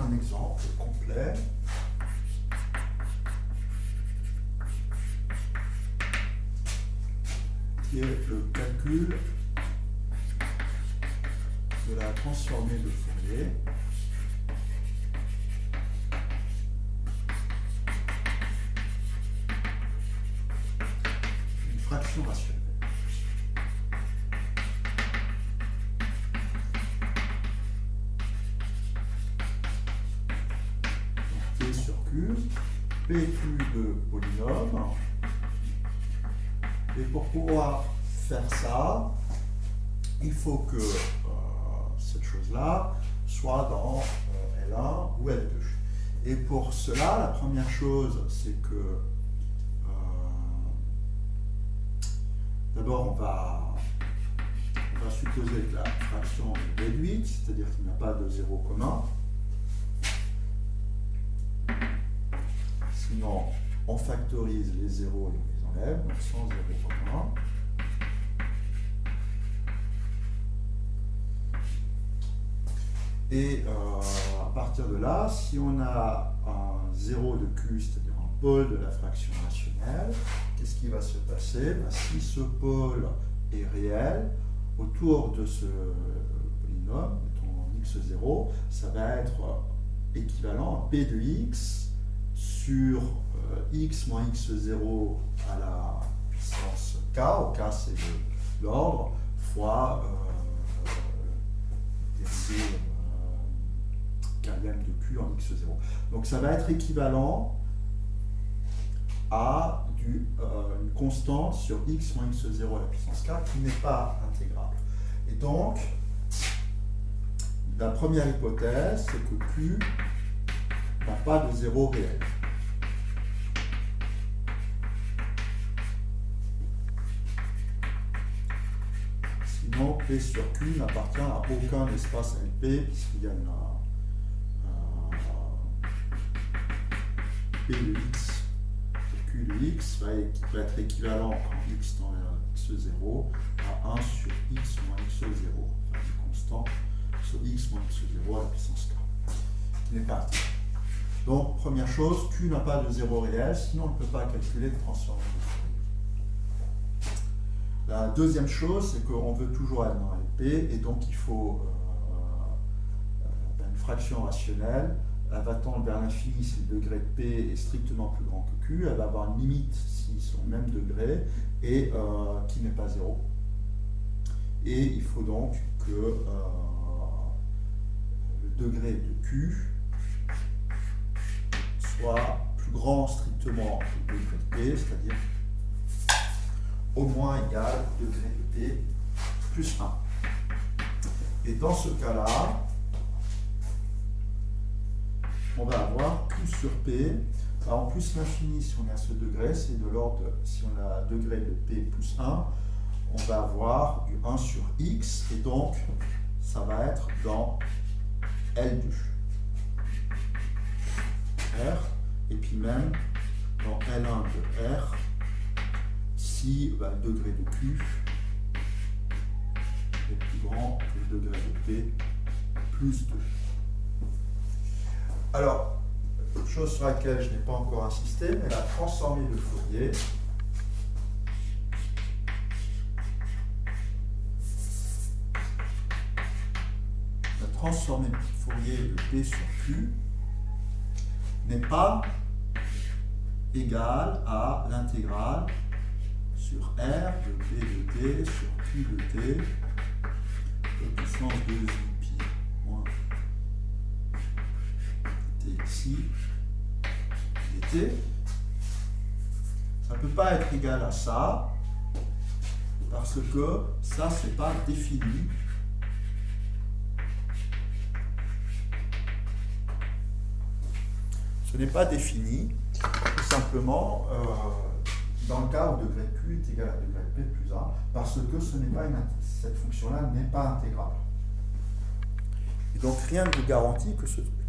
un exemple complet. Qui est le calcul de la transformée de Fourier d'une fraction rationnelle. Donc, P sur Q, PQ de polynôme. Et pour pouvoir faire ça, il faut que cette chose-là soit dans L1 ou L2. Et pour cela, la première chose, c'est que d'abord on va supposer que la fraction est réduite, c'est-à-dire qu'il n'y a pas de zéro commun. Sinon, on factorise les zéros et on les enlève, donc sans zéro commun. Et à partir de là, si on a un 0 de Q, c'est-à-dire un pôle de la fraction rationnelle, qu'est-ce qui va se passer? Si ce pôle est réel, autour de ce polynôme, mettons x0, ça va être équivalent à P de x sur x moins x0 à la puissance k, au k c'est l'ordre, fois dérivé km de q en x0. Donc ça va être équivalent à une constante sur x moins x0 à la puissance k qui n'est pas intégrable. Et donc, la première hypothèse, c'est que q n'a pas de zéro réel. Sinon, P sur Q n'appartient à aucun espace LP, puisqu'il y a P de x, Q de x va être équivalent quand x tend vers x0 à 1 sur x moins x0, enfin une constante sur x moins x0 à la puissance k, qui n'est pas intégrable. Donc, première chose, Q n'a pas de zéro réel, sinon on ne peut pas calculer le transformée de Fourier. La deuxième chose, c'est qu'on veut toujours être dans LP, et donc il faut une fraction rationnelle. Elle va tendre vers l'infini si le degré de P est strictement plus grand que Q. Elle va avoir une limite s'ils sont au même degré, et qui n'est pas zéro. Et il faut donc que le degré de Q soit plus grand strictement que le degré de P, c'est-à-dire au moins égal au degré de P plus 1. Et dans ce cas-là, on va avoir Q sur P. Alors, en plus, l'infini, si on a ce degré, c'est de l'ordre, si on a un degré de P plus 1, on va avoir du 1 sur X, et donc, ça va être dans L2. R, et puis même dans L1 de R, si le degré de Q est plus grand que le degré de P plus 2. Alors, chose sur laquelle je n'ai pas encore insisté, mais la transformée de Fourier de P sur Q n'est pas égale à l'intégrale sur R de P de T sur Q de T de puissance 2i pi moins Txi dt. Ça ne peut pas être égal à ça, parce que ça, ce n'est pas défini. Ce n'est pas défini, tout simplement, dans le cas où degré de Q est égal à degré de P plus 1, parce que cette fonction-là n'est pas intégrable. Et donc rien ne vous garantit que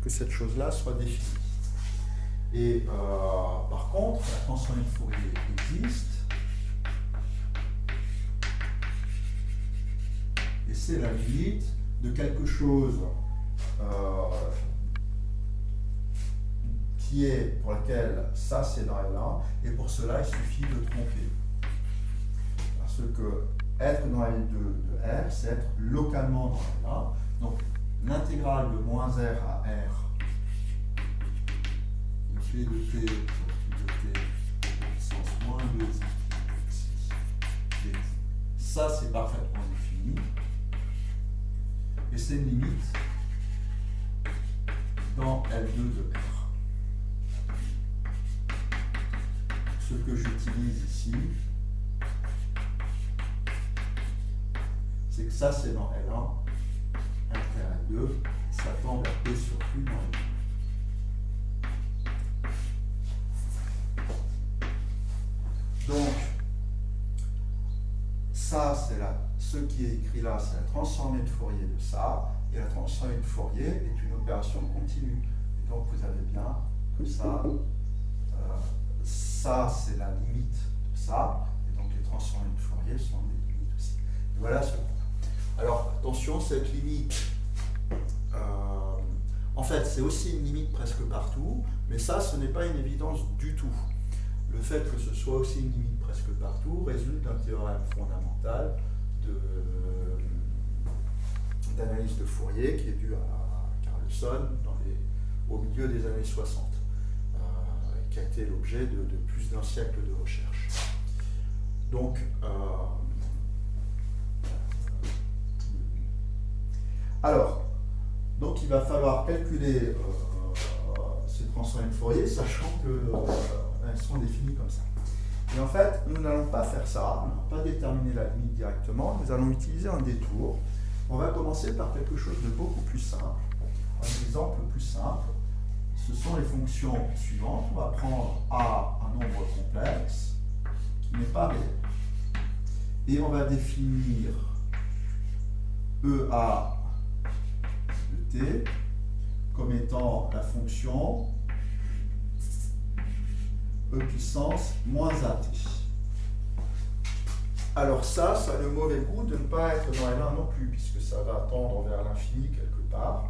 cette chose-là soit définie. Et par contre, la transformée de Fourier existe, et c'est la limite de quelque chose pour lequel ça c'est dans L1, et pour cela il suffit de tromper. Parce que être dans L2 de R, c'est être localement dans L1. Donc l'intégrale de moins R à R de P de T de T puissance moins 2 ici. Ça c'est parfaitement défini. Et c'est une limite dans L2 de R. Ce que j'utilise ici, c'est que ça c'est dans L1, inter L2, ça tend vers P sur Q dans L2. Donc, ça c'est ce qui est écrit là, c'est la transformée de Fourier de ça, et la transformée de Fourier est une opération continue. Et donc vous avez bien que ça, ça c'est la limite de ça, et donc les transformées de Fourier sont des limites aussi. Et voilà ce qu'on a. Alors attention, cette limite, en fait c'est aussi une limite presque partout, mais ça ce n'est pas une évidence du tout. Le fait que ce soit aussi une limite presque partout résulte d'un théorème fondamental d'analyse de Fourier qui est dû à Carlson au milieu des années 60, qui a été l'objet de plus d'un siècle de recherche. Donc, donc il va falloir calculer ces transformées de Fourier, sachant qu'elles sont définies comme ça. Et en fait, nous n'allons pas faire ça, nous n'allons pas déterminer la limite directement, nous allons utiliser un détour. On va commencer par quelque chose de beaucoup plus simple. Un exemple plus simple, ce sont les fonctions suivantes. On va prendre A, un nombre complexe, qui n'est pas réel. Et on va définir EA de T comme étant la fonction E puissance moins AT. Alors ça a le mauvais goût de ne pas être dans L1 non plus, puisque ça va tendre vers l'infini quelque part,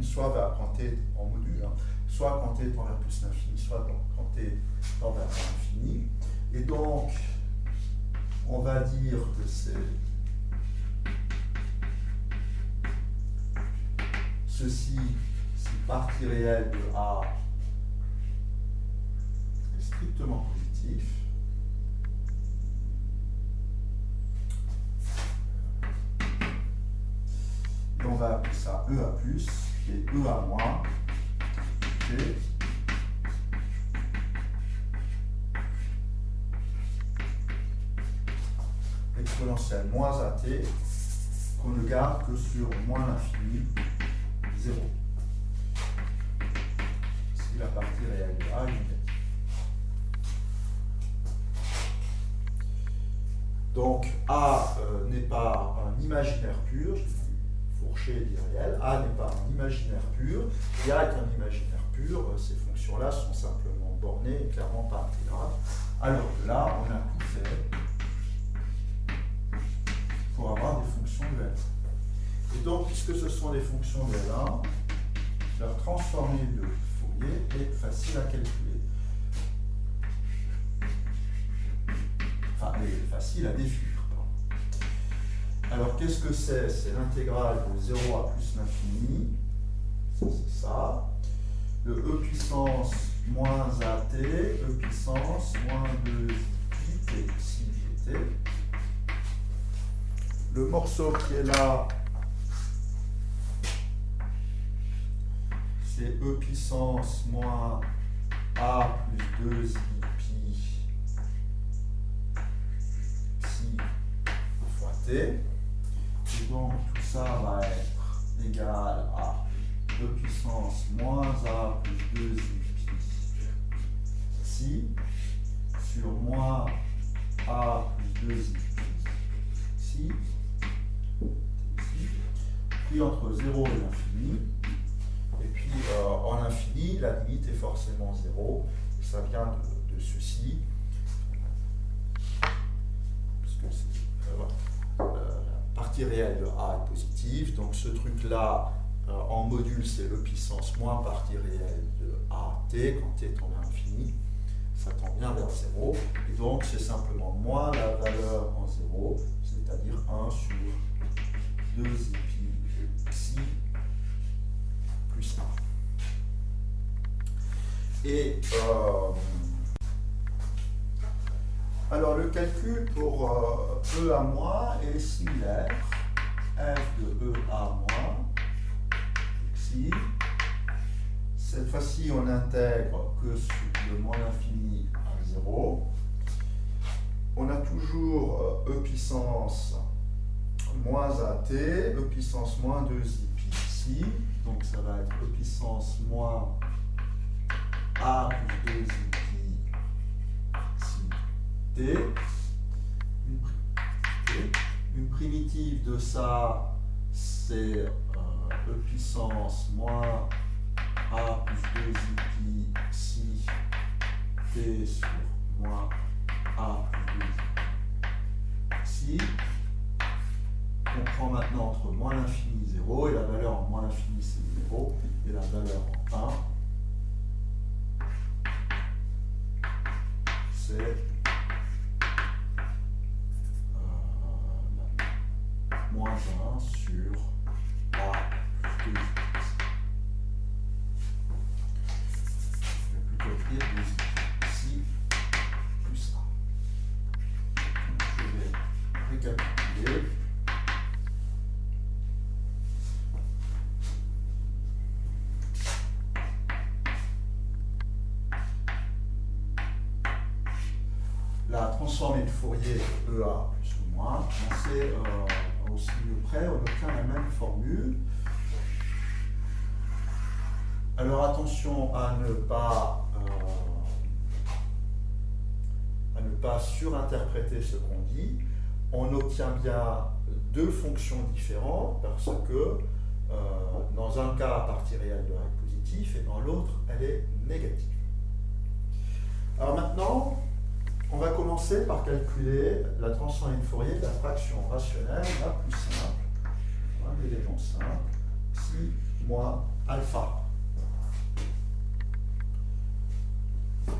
soit quand t en module, soit quand t tend vers plus l'infini, soit quand t tend vers l'infini. Et donc, on va dire que ceci, si partie réelle de A est strictement positif, et on va appeler ça EA+, et EA-, T, exponentielle moins AT, qu'on ne garde que sur moins l'infini, 0. Si la partie réelle de A est négative. Donc A n'est pas un imaginaire pur, Fourchet dit réel, A n'est pas un imaginaire pur, et A est un imaginaire pur, ces fonctions-là sont simplement bornées et clairement pas intégrales, alors que là, on a tout fait pour avoir des fonctions de L1. Et donc, puisque ce sont des fonctions de L1, leur transformée de Fourier est facile à calculer. Enfin, elle est facile à définir. Alors, qu'est-ce que c'est? C'est l'intégrale de 0 à plus l'infini. Ça, c'est ça. De E puissance moins AT, E puissance moins 2pt, si pt. Le morceau qui est là, c'est E puissance moins A plus 2i pi psi fois t. Et donc tout ça va être égal à E puissance moins A plus 2i pi psi sur moins A plus 2i pi psi, puis entre 0 et l'infini. Et puis en infini, la limite est forcément 0. Et ça vient de ceci. Parce que la partie réelle de A est positive. Donc ce truc-là en module, c'est e puissance moins partie réelle de at quand t tend vers l'infini. Ça tend bien vers 0. Et donc, c'est simplement moins la valeur en 0, c'est-à-dire 1 sur 2 pi xi plus 1. Et alors, le calcul pour e à moins est similaire. F de e à moins xi. Cette fois-ci, on intègre que de moins l'infini à 0. On a toujours e puissance moins at, e puissance moins 2 pi xi. Donc ça va être e puissance moins a plus 2 pi xi t. Une primitive de ça, c'est e puissance moins a plus 2 pi xi t sur moins a plus 2 xi. On prend maintenant entre moins l'infini 0 et la valeur en moins l'infini c'est 0 et la valeur en 1 c'est moins 1 sur a plus 2 je vais plutôt écrire 2 ici plus 1. Donc, je vais récapituler. La transformée de Fourier de EA plus ou moins, c'est au signe près, on obtient la même formule. Alors attention à ne pas surinterpréter ce qu'on dit. On obtient bien deux fonctions différentes parce que dans un cas, la partie réelle de A est positive et dans l'autre, elle est négative. Alors maintenant, on va commencer par calculer la transformée de Fourier de la fraction rationnelle la plus simple, un élément simple, xi moins alpha.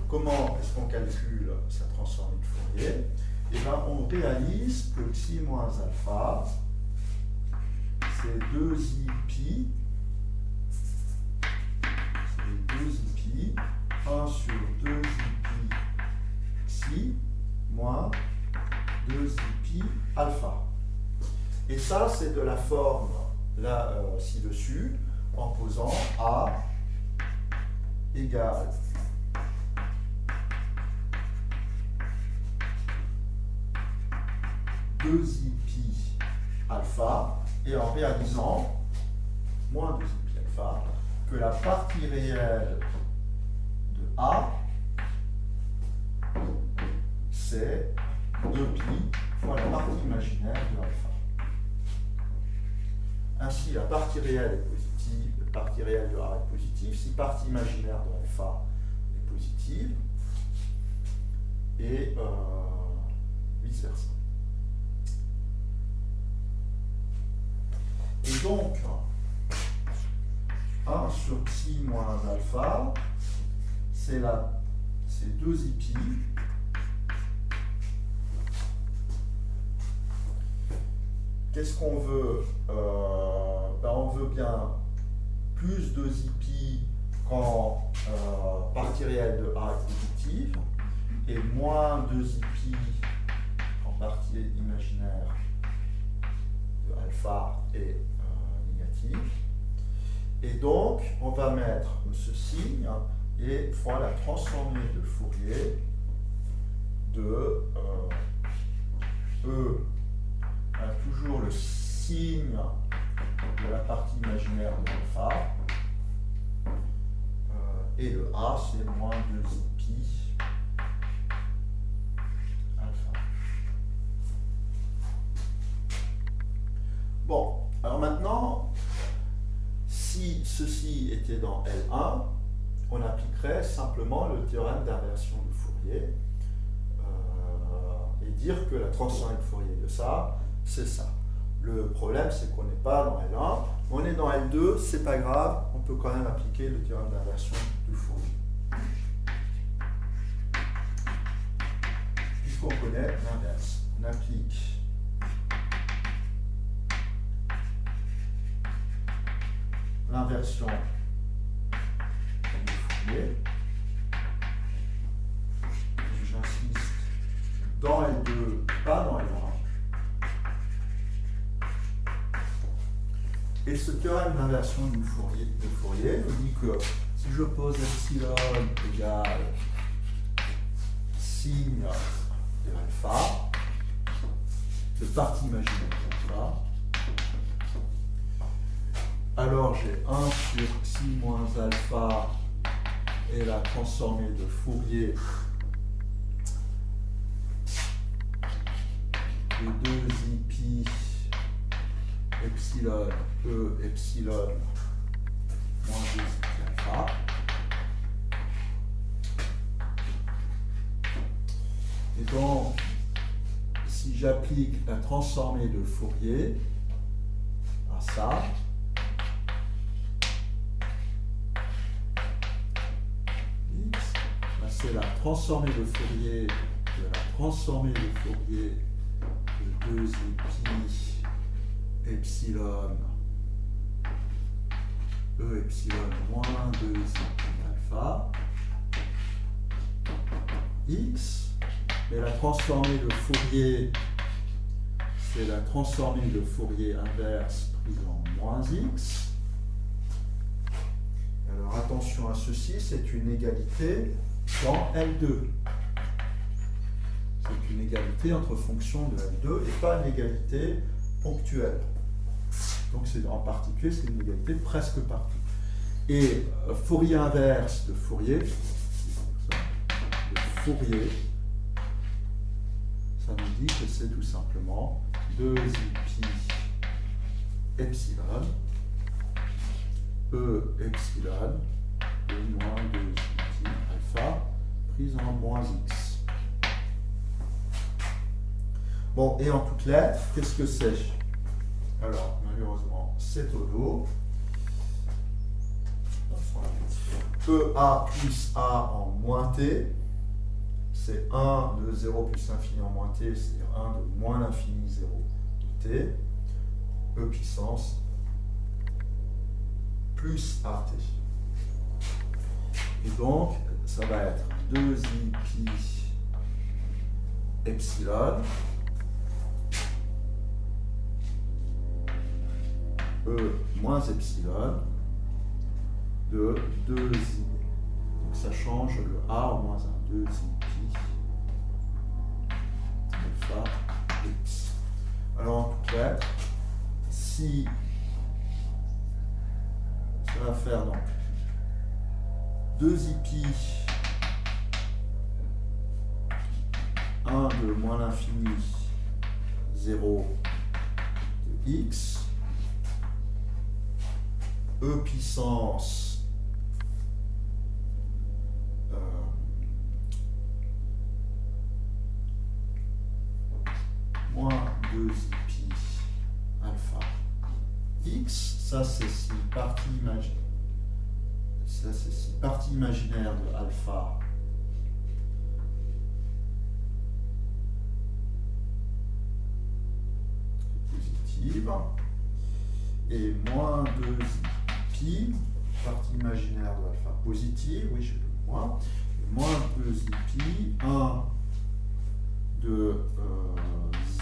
Comment est-ce qu'on calcule sa transformée de Fourier? Eh bien, on réalise que xi moins alpha, c'est 2i pi, 1 sur 2i pi xi moins 2i pi alpha. Et ça, c'est de la forme là ci-dessus, en posant A égale i pi alpha et en réalisant moins 2i pi alpha que la partie réelle de A c'est 2pi fois la partie imaginaire de alpha. Ainsi, la partie réelle est positive, la partie réelle de A est positive, si la partie imaginaire de alpha est positive, et vice-versa. Et donc, 1 sur xi moins alpha, c'est 2i pi. Qu'est-ce qu'on veut? On veut bien plus 2i pi quand partie réelle de A est positive et moins 2i pi quand partie imaginaire de alpha est négative. Et donc, on va mettre ce signe et fois la transformée de Fourier de E a toujours le signe de la partie imaginaire de alpha et le A c'est moins 2i pi alpha. Bon, alors maintenant, si ceci était dans L1, on appliquerait simplement le théorème d'inversion de Fourier et dire que la transformée de Fourier de ça, c'est ça. Le problème, c'est qu'on n'est pas dans L1, on est dans L2, c'est pas grave, on peut quand même appliquer le théorème d'inversion de Fourier. Puisqu'on connaît l'inverse, on applique l'inversion de Fourier. J'insiste, dans L2, pas dans L1. Et ce théorème d'inversion de Fourier nous dit que si je pose epsilon égale signe de alpha, de partie imaginaire d'alpha, alors j'ai 1 sur xi moins alpha et la transformée de Fourier de 2 pi epsilon E epsilon moins 2 pi alpha. Et donc, si j'applique la transformée de Fourier à ça, x, c'est la transformée de Fourier de la transformée de Fourier de 2 pi epsilon E epsilon moins 2 pi alpha x, et la transformée de Fourier, c'est la transformée de Fourier inverse prise en moins x. Alors attention à ceci, c'est une égalité dans L2. C'est une égalité entre fonctions de L2 et pas une égalité ponctuelle. Donc en particulier, c'est une égalité presque partout. Et Fourier inverse de Fourier, ça nous dit que c'est tout simplement 2 pi epsilon E epsilon de moins 2 pi alpha prise en moins x. Bon, et en toutes lettres, qu'est-ce que c'est? Alors, malheureusement, c'est au dos. EA plus A en moins t, c'est 1 de 0 plus l'infini en moins t, c'est-à-dire 1 de moins l'infini 0 de t, E puissance plus AT. Et donc, ça va être 2 i pi epsilon E moins epsilon de 2i. Donc ça change le A au moins 1, 2i pi alpha x. Alors en toutes lettres, si ça va faire donc 2i pi 1 de moins l'infini 0 de x, E puissance moins 2i pi alpha x, ça c'est si partie imaginaire. Ça c'est si partie imaginaire de alpha positive, et moins 2i pi, partie imaginaire de alpha positive, oui j'ai le moins, et moins 2i pi, 1 de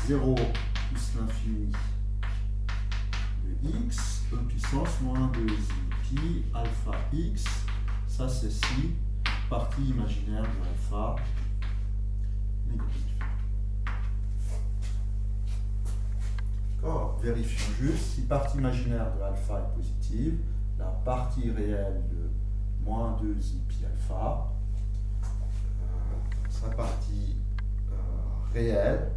0 plus l'infini de x, E puissance moins 2i pi alpha x, ça c'est si partie imaginaire de alpha négative. D'accord, vérifions juste, si partie imaginaire de alpha est positive, la partie réelle de moins 2i pi alpha, sa partie réelle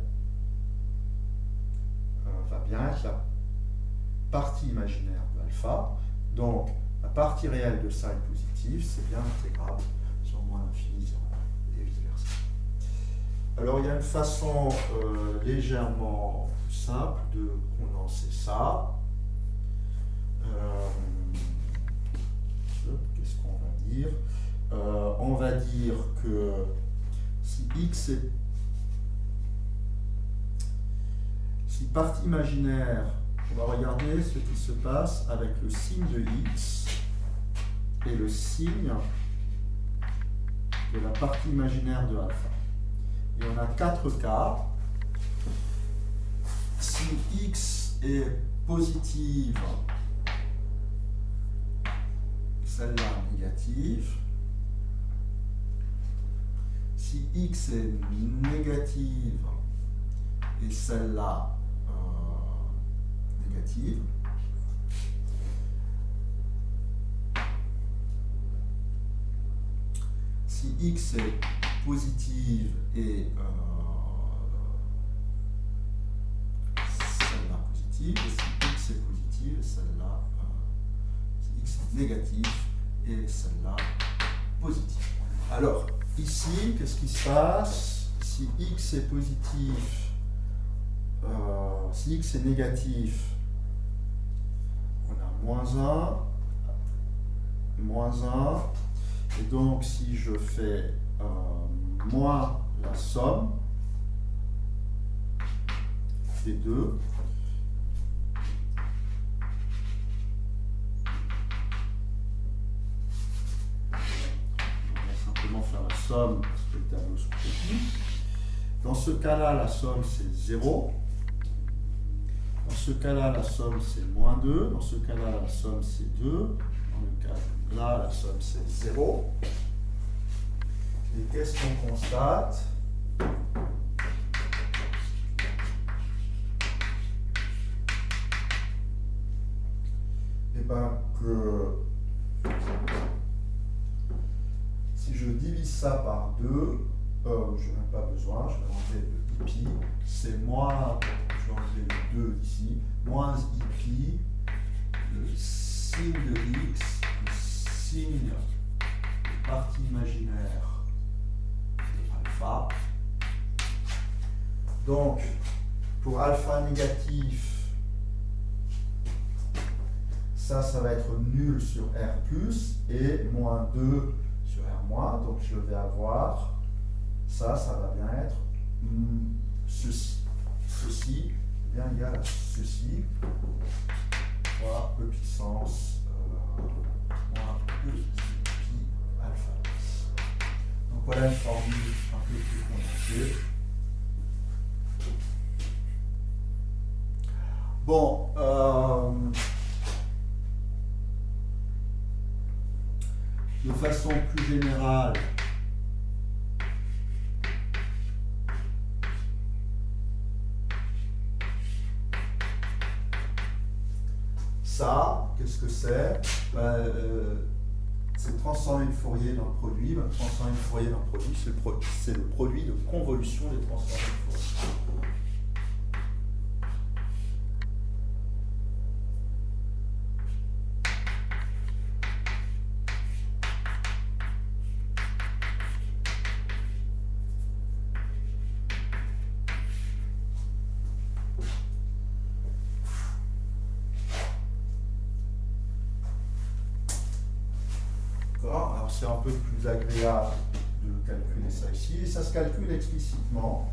va bien être la partie imaginaire de alpha. Donc, la partie réelle de ça est positive, c'est bien intégrable sur moins l'infini 0 et vice versa. Alors, il y a une façon légèrement simple de condenser ça. Qu'est-ce qu'on va dire? On va dire que si x est... Si partie imaginaire, on va regarder ce qui se passe avec le signe de x et le signe de la partie imaginaire de alpha. Et on a 4 cas. Si x est positive, celle-là négative. Si x est négative et celle-là négative, si x est positive et celle-là positive, et si x est positive et celle-là si x est négatif et celle-là positive. Alors, ici, qu'est-ce qui se passe? Si x est positif, si x est négatif, on a moins 1, et donc si je fais moins la somme des deux, faire la somme parce que le tableau sont petits. Dans ce cas-là, la somme c'est 0. Dans ce cas-là, la somme c'est moins 2. Dans ce cas-là, la somme c'est 2. Dans le cas-là, la somme c'est 0. Et qu'est-ce qu'on constate? Eh bien que si je divise ça par 2, je n'ai même pas besoin, je vais enlever le pi, c'est moins, je vais enlever le 2 ici, moins i le signe de x, le signe de partie imaginaire de alpha. Donc, pour alpha négatif, ça va être nul sur R+, et moins 2 sur R-, donc je vais avoir, ça va bien être ceci est bien égal à ceci, fois e puissance moins e pi alpha. Donc voilà une formule un peu plus condensée. Bon, de façon plus générale, ça, qu'est-ce que c'est? C'est transformer le Fourier dans le produit. Transformer le Fourier dans le produit, c'est le produit de convolution des transformés de Fourier. Alors c'est un peu plus agréable de calculer ça ici, et ça se calcule explicitement.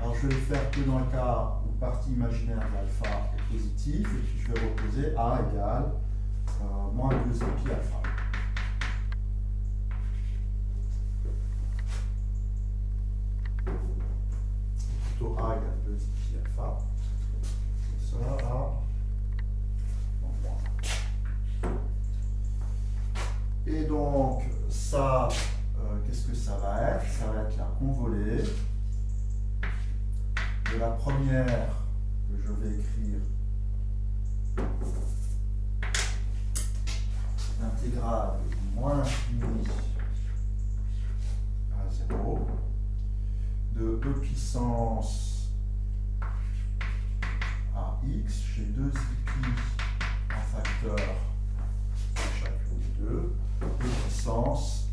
Alors je vais le faire que dans le cas où partie imaginaire d'alpha est positive, et puis je vais reposer A égale moins 2 pi alpha. Plutôt A égale 2 pi alpha. Ça A. Et donc, ça, qu'est-ce que ça va être? Ça va être la convolée de la première que je vais écrire l'intégrale de moins infini à 0 de e puissance à x chez 2 pi en facteur de chacune des deux, e puissance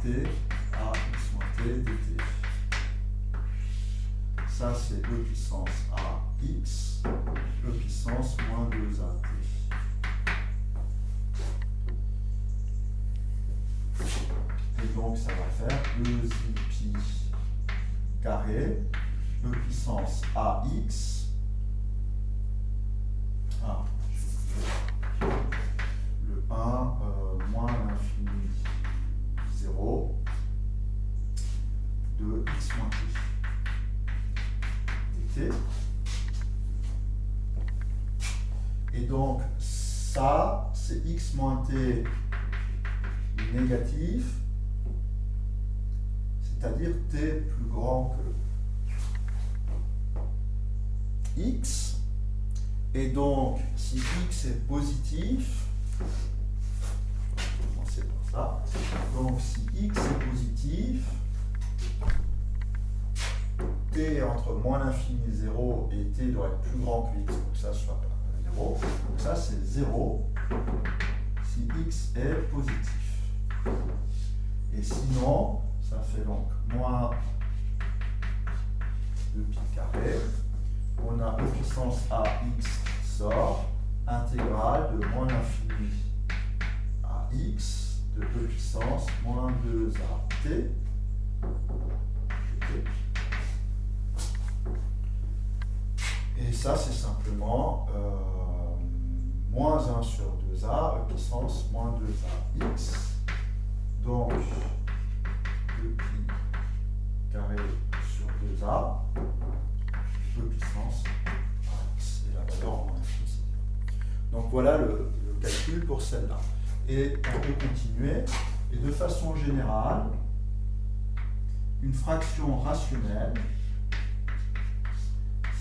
t à x moins t dt. Ça, c'est e puissance à x, e puissance moins 2at. Et donc, ça va faire 2i pi carré, e puissance ax, le 1 moins l'infini 0 de x moins t dt. Et donc, ça, c'est x moins t négatif, c'est-à-dire t plus grand que x. Et donc, si x est positif, on va commencer par ça. Donc, si x est positif, t entre moins l'infini 0 et t doit être plus grand que x, donc ça soit 0. Donc ça, c'est 0 si x est positif. Et sinon, ça fait donc moins 2pi carré. On a e puissance ax sort, intégrale de moins l'infini à x de e puissance moins 2at. Et ça, c'est simplement moins 1 sur 2a, e puissance moins 2ax. Donc, 2pi carré sur 2a, e puissance ax. Et la valeur en moins l'infini. Donc voilà le calcul pour celle-là. Et on peut continuer. Et de façon générale, une fraction rationnelle,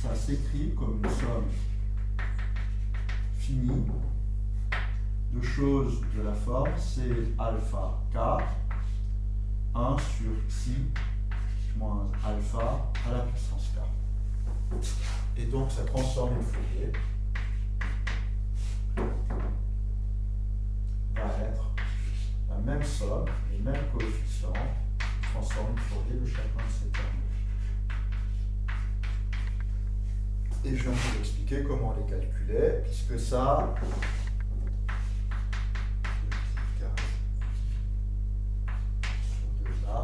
ça s'écrit comme une somme finie de choses de la forme C alpha k 1 sur xi moins alpha à la puissance k. Et donc ça transforme le Fourier va être la même somme, les mêmes coefficients, transforme le Fourier de chacun de ces termes. Et je viens de vous expliquer comment les calculer, puisque ça, sur 2a,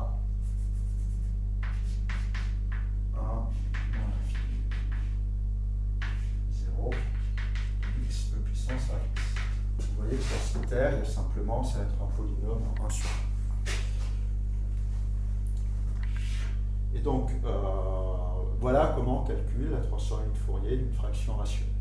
1 moins l'infini 0, x e puissance à x. Vous voyez que sur cette terre, il y a simplement, ça va être un polynôme 1 sur 1. Et donc, voilà comment on calcule la transformée de Fourier d'une fraction rationnelle.